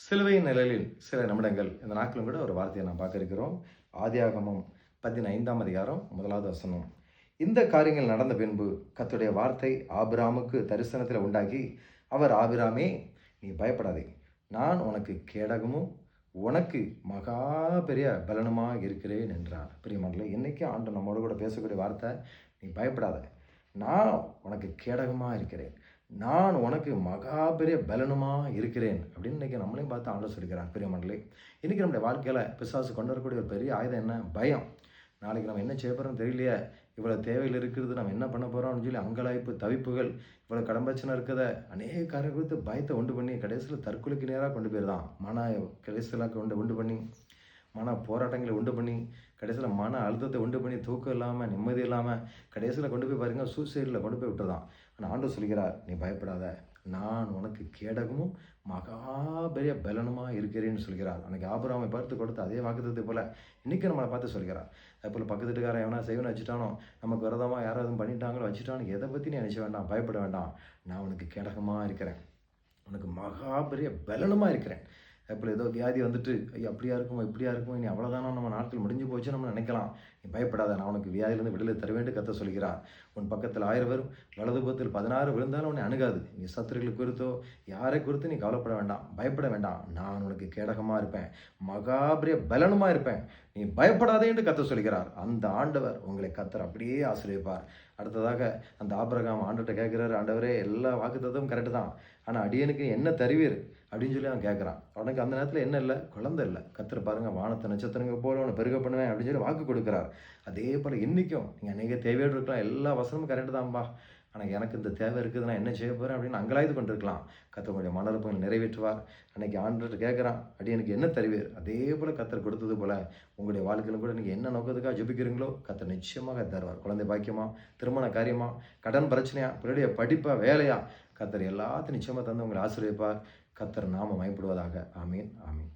சிலுவை நிழலில் சில நிமிடங்கள் இந்த நாட்களும் கூட ஒரு வார்த்தையை நாம் பார்க்க இருக்கிறோம். ஆதியாகமம் 15ஆம் அதிகாரம் 1வது வசனம். இந்த காரியங்கள் நடந்த பின்பு கர்த்தருடைய வார்த்தை ஆபிராமுக்கு தரிசனத்தில் உண்டாகி, அவர் ஆபிராமே, நீ பயப்படாதே, நான் உனக்கு கேடகமும் உனக்கு மகா பெரிய பலனுமா இருக்கிறேன் என்றார். பிரியமானவர்களே, இன்னைக்கு ஆண்டவர் நம்மோடு கூட பேசக்கூடிய வார்த்தை, நீ பயப்படாத, நான் உனக்கு கேடகமா இருக்கிறேன், நான் உனக்கு மகா பெரிய பலனுமா இருக்கிறேன் அப்படின்னு இன்னைக்கு நம்மளையும் பார்த்து ஆண்டவர் சொல்லிக்கிறார். பிரியமானவர்களே, இன்னைக்கு நம்முடைய வாழ்க்கையில பிசாசு கொண்டு வரக்கூடிய ஒரு பெரிய ஆயுதம் என்ன? பயம். நாளைக்கு நம்ம என்ன செய்ய போறோம்னு தெரியலையே, இவ்வளவு தேவையில் இருக்கிறது, நம்ம என்ன பண்ண போறோம்னு சொல்லி அங்கலாய்ப்பு, தவிப்புகள், இவ்வளவு கடம்பச்சனை இருக்கிறத அநேக காரியம் குறித்து பயத்தை உண்டு பண்ணி கடைசியில் தற்கொலைக்கு நேராக கொண்டு போயிருதான். கடைசியில் உண்டு பண்ணி மன போராட்டங்களை உண்டு பண்ணி கடைசியில் மன அழுத்தத்தை உண்டு பண்ணி தூக்கம் இல்லாமல் நிம்மதி இல்லாமல் கடைசியில் கொண்டு போய் பாருங்க சூசைடில் கொண்டு போய் விட்டுறதான். ஆனால் ஆண்டவர் சொல்கிறார், நீ பயப்படாத, நான் உனக்கு கேடகமும் மகா பெரிய பலனுமாக இருக்கிறேன்னு சொல்கிறார். அன்னைக்கு ஆபிரகாமை பார்த்து கொடுத்த அதே வாக்குத்தத்தை போல இன்னைக்கு நம்மளை பார்த்து சொல்கிறார். அதே போல் பக்கத்து வீட்டுக்காரன் எவனா செய்வனை வச்சுட்டானோ, நமக்கு விரதமாக யாராவது பண்ணிட்டாங்களோ வச்சுட்டானோ, எதை பற்றி நீ நினைச்ச வேண்டாம், பயப்பட வேண்டாம், நான் உனக்கு கேடகமாக இருக்கிறேன், உனக்கு மகா பெரிய பலனுமாக இருக்கிறேன். அப்போ ஏதோ வியாதி வந்துட்டு ஐயோ அப்படியா இருக்குமோ இப்படியா இருக்குமோ, இனி அவ்வளோதானோ, நம்ம நாட்கள் முடிஞ்சு போச்சு நம்ம நினைக்கலாம். நீ பயப்படாத, நான் உனக்கு வியாதியிலிருந்து விடுதலை தர வேண்டும் கத்த சொல்கிறார். உன் பக்கத்தில் 1000 பேரும் வலது பக்கத்தில் 16 விழுந்தாலும் உன்னை அணுகாது. நீ சத்துருக்களை குறித்தோ யாரை குறித்து நீ கவலைப்பட வேண்டாம், பயப்பட வேண்டாம், நான் உனக்கு கேடகமாக இருப்பேன், மகாபிரிய பலனுமாக இருப்பேன், நீ பயப்படாதே என்று கத்த சொல்கிறார். அந்த ஆண்டவர் உங்களை கத்தர் அப்படியே ஆசீர்வதிப்பார். அடுத்ததாக அந்த ஆபிரகாம் ஆண்டவர்கிட்ட கேட்குறாரு, ஆண்டவரே எல்லா வாக்குத்தத்தமும் கரெக்டு தான், ஆனால் அடியனுக்கு என்ன தருவீர் அப்படின்னு சொல்லி அவன் கேட்குறான். அவனுக்கு அந்த நேரத்தில் என்ன இல்லை, குழந்தை இல்லை. கத்தர் பாருங்க, வானத்தை நட்சத்திரங்க போல அவனை பெருக பண்ணுவேன் அப்படின்னு சொல்லி வாக்கு கொடுக்குறார். அதே போல் இன்றைக்கும் நீங்கள் அநேக தேவையோடு இருக்கலாம், எல்லா வசனமும் கரெக்டு தான்பா, ஆனால் எனக்கு இந்த தேவை இருக்குது, நான் என்ன செய்ய போகிறேன் அப்படின்னு அங்கலாய்த்து கொண்டிருக்கலாம். கத்தருடைய மனவிருப்பங்களை நிறைவேற்றுவார். அன்னைக்கு ஆண்டவர்கிட்ட கேட்குறான், அடி எனக்கு என்ன தருவீர்? அதே போல் கத்தர் கொடுத்தது போல் உங்களுடைய வாழ்க்கையிலும் கூட நீங்கள் என்ன நோக்கத்துக்காக ஜெபிக்கிறீங்களோ கத்தர் நிச்சயமாக தருவார். குழந்தை பாக்கியமா, திருமண காரியமா, கடன் பிரச்சனையா, பிள்ளைய படிப்பா, வேலையா, கத்தர் எல்லாத்தையும் நிச்சயமாக தந்து உங்களை ஆசீர்வதிப்பார். கத்தர் நாம மயப்படுவதாக. ஆமீன், ஆமீன்.